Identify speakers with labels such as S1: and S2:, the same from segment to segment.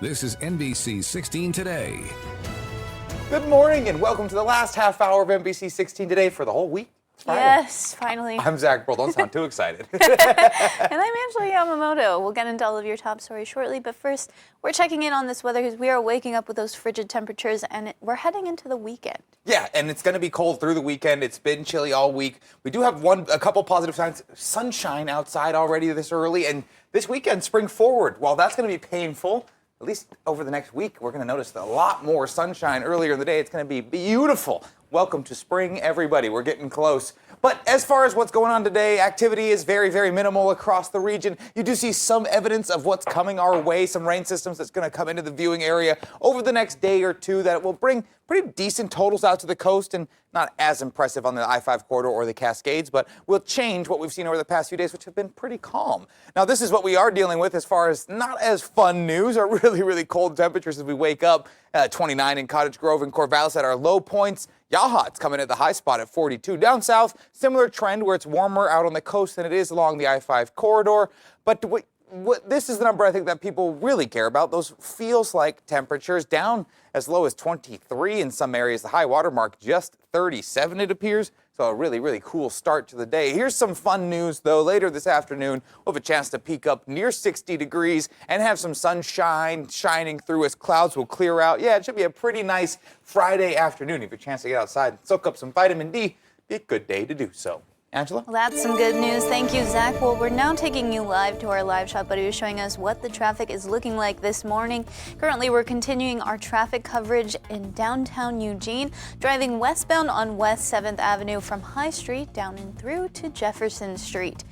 S1: This is NBC16 Today.
S2: Good morning and welcome to the last half hour of NBC16 Today for the whole week. It's Friday.
S3: Yes, finally.
S2: I'm Zach Bruhl. Don't sound too excited.
S3: And I'm Angela Yamamoto. We'll get into all of your top stories shortly, but first, we're checking in on this weather because we are waking up with those frigid temperatures and we're heading into the weekend.
S2: Yeah, and it's going to be cold through the weekend. It's been chilly all week. We do have a couple positive signs. Sunshine outside already this early, and this weekend, spring forward. While that's going to be painful, at least over the next week, we're going to notice a lot more sunshine earlier in the day. It's going to be beautiful. Welcome to spring, everybody. We're getting close. But as far as what's going on today, activity is very, very minimal across the region. You do see some evidence of what's coming our way, some rain systems that's going to come into the viewing area over the next day or two that will bring pretty decent totals out to the coast and not as impressive on the I-5 corridor or the Cascades, but will change what we've seen over the past few days, which have been pretty calm. Now, this is what we are dealing with as far as not as fun news or really, really cold temperatures as we wake up. 29 in Cottage Grove and Corvallis at our low points. Yahat's coming at the high spot at 42. Down south, similar trend where it's warmer out on the coast than it is along the I-5 corridor. But this is the number I think that people really care about. Those feels like temperatures down as low as 23 in some areas. The high water mark just 37, it appears. So a really, really cool start to the day. Here's some fun news, though. Later this afternoon, we'll have a chance to peak up near 60 degrees and have some sunshine shining through as clouds will clear out. Yeah, it should be a pretty nice Friday afternoon. If you have a chance to get outside and soak up some vitamin D, be a good day to do so. Angela?
S3: Well, that's some good news. Thank you, Zach. Well, we're now taking you live to our live shot buddy who's showing us what the traffic is looking like this morning. Currently, we're continuing our traffic coverage in downtown Eugene, driving westbound on West 7th Avenue from High Street down and through to Jefferson Street.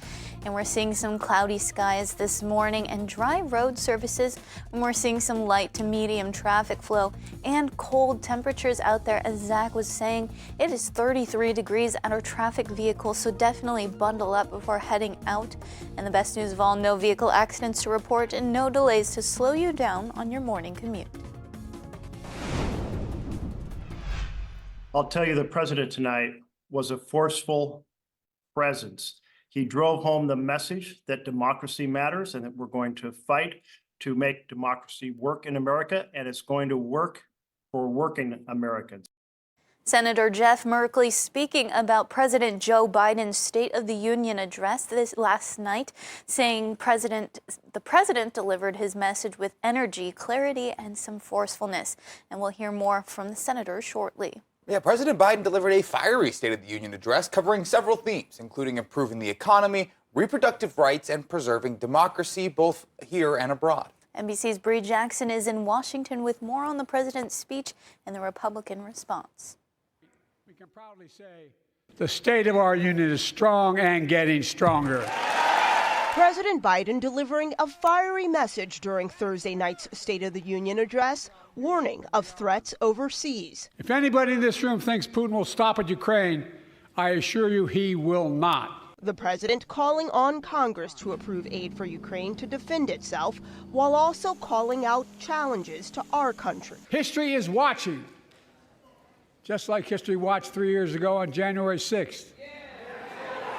S3: And we're seeing some cloudy skies this morning and dry road surfaces. And we're seeing some light to medium traffic flow and cold temperatures out there. As Zach was saying, it is 33 degrees at our traffic vehicles, so definitely bundle up before heading out. And the best news of all, no vehicle accidents to report and no delays to slow you down on your morning commute.
S4: I'll tell you, the president tonight was a forceful presence. He drove home the message that democracy matters and that we're going to fight to make democracy work in America, and it's going to work for working Americans.
S3: Senator Jeff Merkley speaking about President Joe Biden's State of the Union address this last night, saying the president delivered his message with energy, clarity, and some forcefulness. And we'll hear more from the senator shortly.
S2: Yeah, President Biden delivered a fiery State of the Union address covering several themes, including improving the economy, reproductive rights, and preserving democracy, both here and abroad.
S3: NBC's Bree Jackson is in Washington with more on the president's speech and the Republican response.
S5: We can proudly say the state of our union is strong and getting stronger.
S6: President Biden delivering a fiery message during Thursday night's State of the Union address, warning of threats overseas.
S5: If anybody in this room thinks Putin will stop at Ukraine, I assure you he will not.
S6: The president calling on Congress to approve aid for Ukraine to defend itself, while also calling out challenges to our country.
S5: History is watching, just like history watched 3 years ago on January 6th.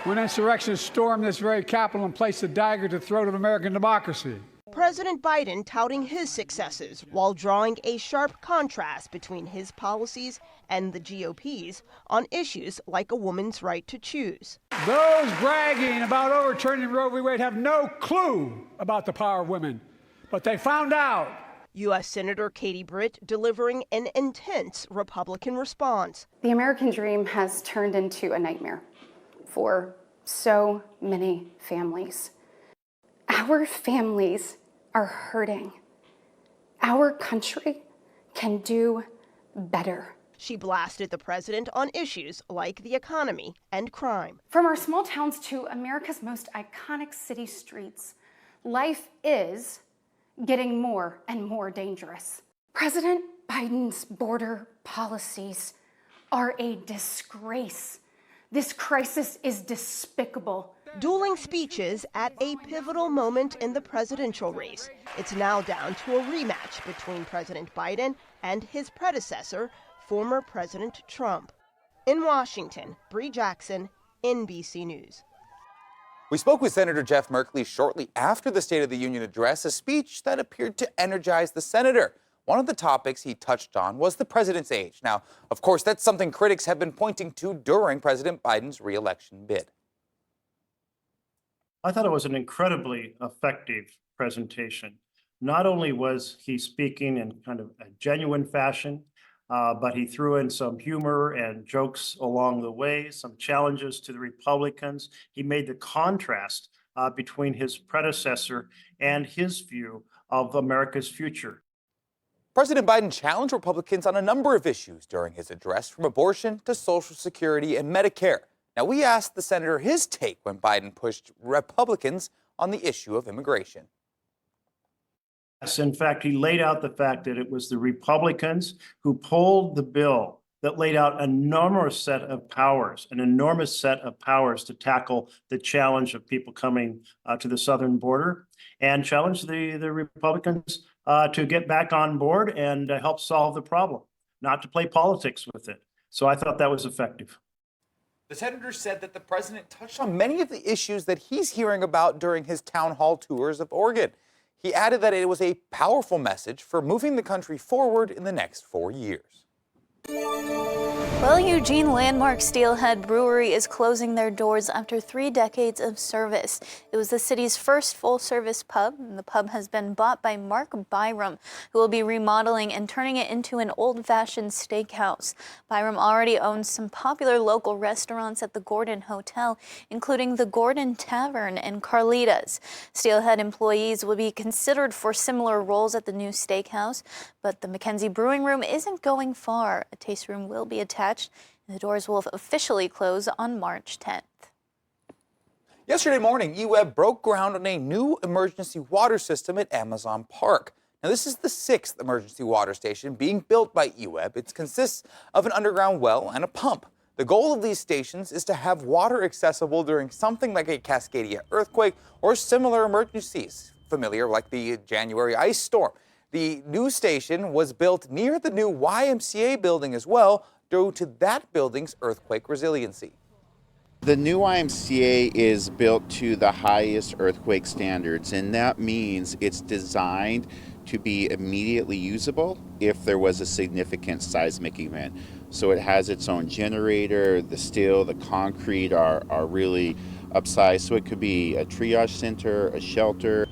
S5: When insurrectionists stormed this very Capitol and placed a dagger to the throat of American democracy.
S6: President Biden touting his successes while drawing a sharp contrast between his policies and the GOP's on issues like a woman's right to choose.
S5: Those bragging about overturning Roe v. Wade have no clue about the power of women, but they found out.
S6: U.S. Senator Katie Britt delivering an intense Republican response.
S7: The American dream has turned into a nightmare for so many families. Our families are hurting. Our country can do better.
S6: She blasted the president on issues like the economy and crime.
S7: From our small towns to America's most iconic city streets, life is getting more and more dangerous. President Biden's border policies are a disgrace. This crisis is despicable.
S6: Dueling speeches at a pivotal moment in the presidential race. It's now down to a rematch between President Biden and his predecessor, former President Trump. In Washington, Bree Jackson, NBC News.
S2: We spoke with Senator Jeff Merkley shortly after the State of the Union address, a speech that appeared to energize the senator. One of the topics he touched on was the president's age. Now, of course, that's something critics have been pointing to during President Biden's re-election bid.
S4: I thought it was an incredibly effective presentation. Not only was he speaking in kind of a genuine fashion, but he threw in some humor and jokes along the way, some challenges to the Republicans. He made the contrast between his predecessor and his view of America's future.
S2: President Biden challenged Republicans on a number of issues during his address, from abortion to Social Security and Medicare. Now, we asked the senator his take when Biden pushed Republicans on the issue of immigration.
S4: Yes, in fact, he laid out the fact that it was the Republicans who pulled the bill that laid out an enormous set of powers to tackle the challenge of people coming to the southern border, and challenged the Republicans to get back on board and help solve the problem, not to play politics with it. So I thought that was effective.
S2: The senator said that the president touched on many of the issues that he's hearing about during his town hall tours of Oregon. He added that it was a powerful message for moving the country forward in the next 4 years.
S3: Well, Eugene landmark Steelhead Brewery is closing their doors after 3 decades of service. It was the city's first full-service pub, and the pub has been bought by Mark Byram, who will be remodeling and turning it into an old-fashioned steakhouse. Byram already owns some popular local restaurants at the Gordon Hotel, including the Gordon Tavern and Carlita's. Steelhead employees will be considered for similar roles at the new steakhouse, but the Mackenzie Brewing Room isn't going far. A taste room will be attached, and the doors will officially close on March 10th.
S2: Yesterday morning, UWeb broke ground on a new emergency water system at Amazon Park. Now, this is the 6th emergency water station being built by UWeb. It consists of an underground well and a pump. The goal of these stations is to have water accessible during something like a Cascadia earthquake or similar emergencies, familiar like the January ice storm. The new station was built near the new YMCA building as well, due to that building's earthquake resiliency.
S8: The new YMCA is built to the highest earthquake standards, and that means it's designed to be immediately usable if there was a significant seismic event. So it has its own generator, the steel, the concrete are really upsized, so it could be a triage center, a shelter.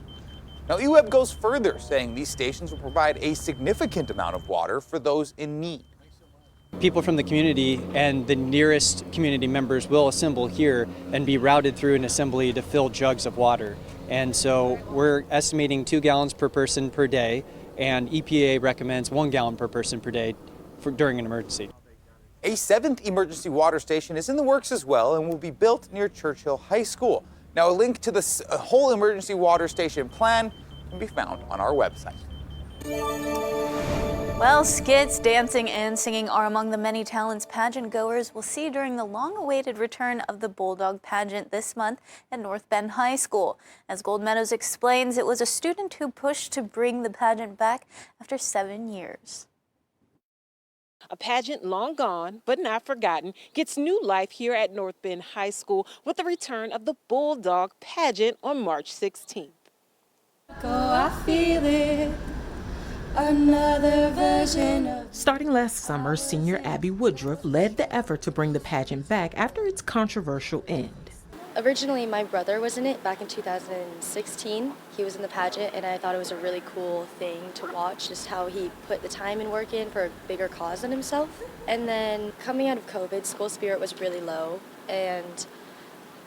S2: Now, UWeb goes further, saying these stations will provide a significant amount of water for those in need.
S9: People from the community and the nearest community members will assemble here and be routed through an assembly to fill jugs of water. And so we're estimating 2 gallons per person per day, and EPA recommends 1 gallon per person per day during an emergency.
S2: A 7th emergency water station is in the works as well and will be built near Churchill High School. Now, a link to the whole emergency water station plan can be found on our website.
S3: Well, skits, dancing, and singing are among the many talents pageant goers will see during the long-awaited return of the Bulldog pageant this month at North Bend High School. As Gold Meadows explains, it was a student who pushed to bring the pageant back after 7 years.
S10: A pageant long gone, but not forgotten, gets new life here at North Bend High School with the return of the Bulldog pageant on March 16th.
S11: Go, I feel it. Another version of...
S12: Starting last summer, senior Abby Woodruff led the effort to bring the pageant back after its controversial end.
S13: Originally, my brother was in it back in 2016. He was in the pageant, and I thought it was a really cool thing to watch, just how he put the time and work in for a bigger cause than himself. And then coming out of COVID, school spirit was really low, and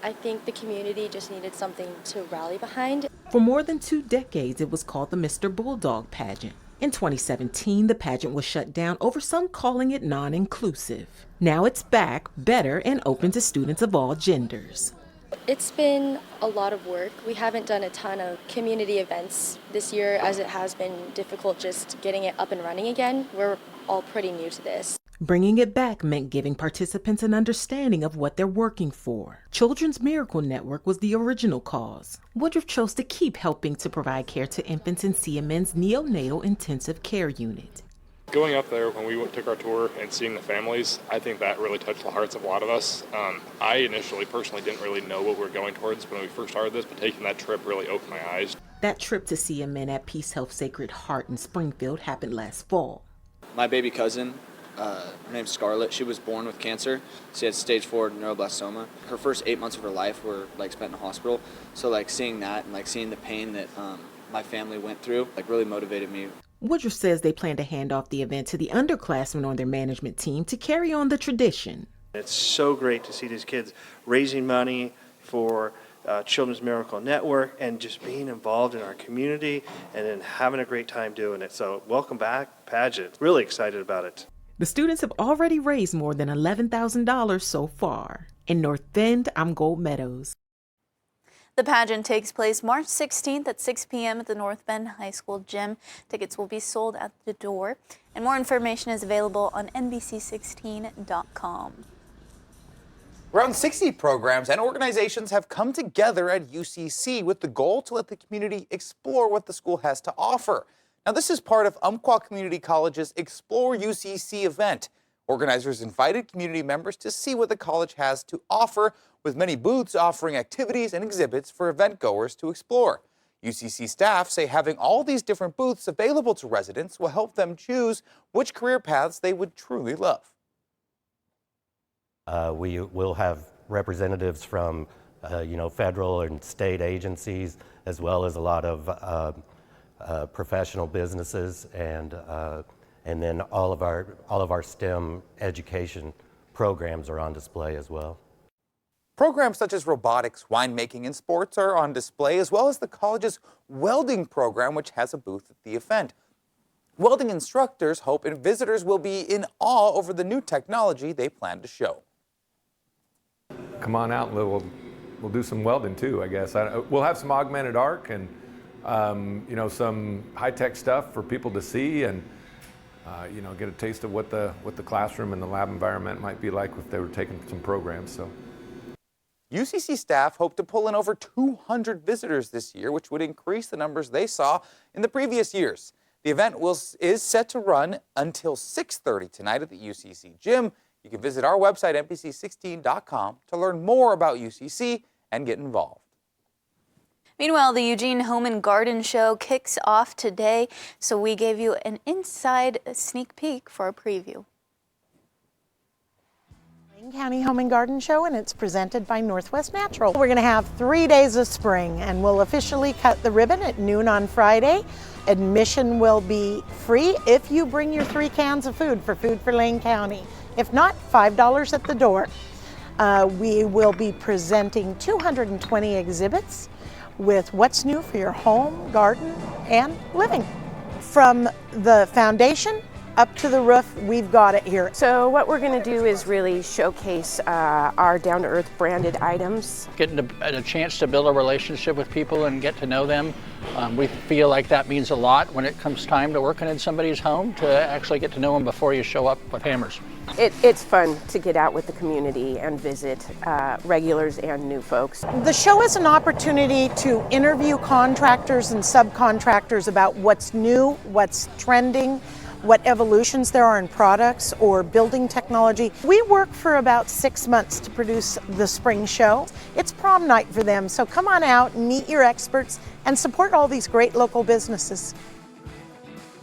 S13: I think the community just needed something to rally behind.
S12: For more than 2 decades, it was called the Mr. Bulldog pageant. In 2017, the pageant was shut down over some calling it non-inclusive. Now it's back, better, and open to students of all genders.
S13: It's been a lot of work. We haven't done a ton of community events this year, as it has been difficult just getting it up and running again. We're all pretty new to this.
S12: Bringing it back meant giving participants an understanding of what they're working for. Children's Miracle Network was the original cause. Woodruff chose to keep helping to provide care to infants in CMN's neonatal intensive care unit.
S14: Going up there when we took our tour and seeing the families, I think that really touched the hearts of a lot of us. I initially, personally, didn't really know what we were going towards when we first started this, but taking that trip really opened my eyes.
S12: That trip to see a men at Peace Health Sacred Heart in Springfield happened last fall.
S15: My baby cousin, her name's Scarlett, she was born with cancer. She had stage 4 neuroblastoma. Her first 8 months of her life were spent in the hospital. So seeing that and seeing the pain that my family went through really motivated me.
S12: Woodruff says they plan to hand off the event to the underclassmen on their management team to carry on the tradition.
S16: It's so great to see these kids raising money for Children's Miracle Network and just being involved in our community and then having a great time doing it. So welcome back, pageant. Really excited about it.
S12: The students have already raised more than $11,000 so far. In North Bend, I'm Gold Meadows.
S3: The pageant takes place March 16th at 6 p.m. at the North Bend High School gym. Tickets will be sold at the door, and more information is available on NBC16.com.
S2: Around 60 programs and organizations have come together at UCC with the goal to let the community explore what the school has to offer. Now, this is part of Umpqua Community College's Explore UCC event. Organizers invited community members to see what the college has to offer, with many booths offering activities and exhibits for event goers to explore. UCC staff say having all these different booths available to residents will help them choose which career paths they would truly love.
S17: We will have representatives from, federal and state agencies, as well as a lot of professional businesses, and then all of our STEM education programs are on display as well.
S2: Programs such as robotics, winemaking, and sports are on display, as well as the college's welding program, which has a booth at the event. Welding instructors hope visitors will be in awe over the new technology they plan to show.
S18: Come on out and we'll do some welding too, I guess. We'll have some augmented arc and some high-tech stuff for people to see and get a taste of what the classroom and the lab environment might be like if they were taking some programs. So.
S2: UCC staff hope to pull in over 200 visitors this year, which would increase the numbers they saw in the previous years. The event is set to run until 6:30 tonight at the UCC gym. You can visit our website, NBC16.com, to learn more about UCC and get involved.
S3: Meanwhile, the Eugene Home and Garden Show kicks off today, so we gave you an inside sneak peek for a preview.
S19: County Home and Garden Show, and it's presented by Northwest Natural. We're going to have 3 days of spring, and we'll officially cut the ribbon at noon on Friday. Admission will be free if you bring your 3 cans of food for Lane County. If not, $5 at the door. We will be presenting 220 exhibits with what's new for your home, garden, and living. From the foundation up to the roof, we've got it here.
S20: So what we're going to do is really showcase our down-to-earth branded items.
S21: Getting a chance to build a relationship with people and get to know them. We feel like that means a lot when it comes time to working in somebody's home, to actually get to know them before you show up with hammers.
S20: It's fun to get out with the community and visit regulars and new folks.
S19: The show is an opportunity to interview contractors and subcontractors about what's new, what's trending, what evolutions there are in products or building technology. We work for about 6 months to produce the spring show. It's prom night for them, so come on out and meet your experts and support all these great local businesses.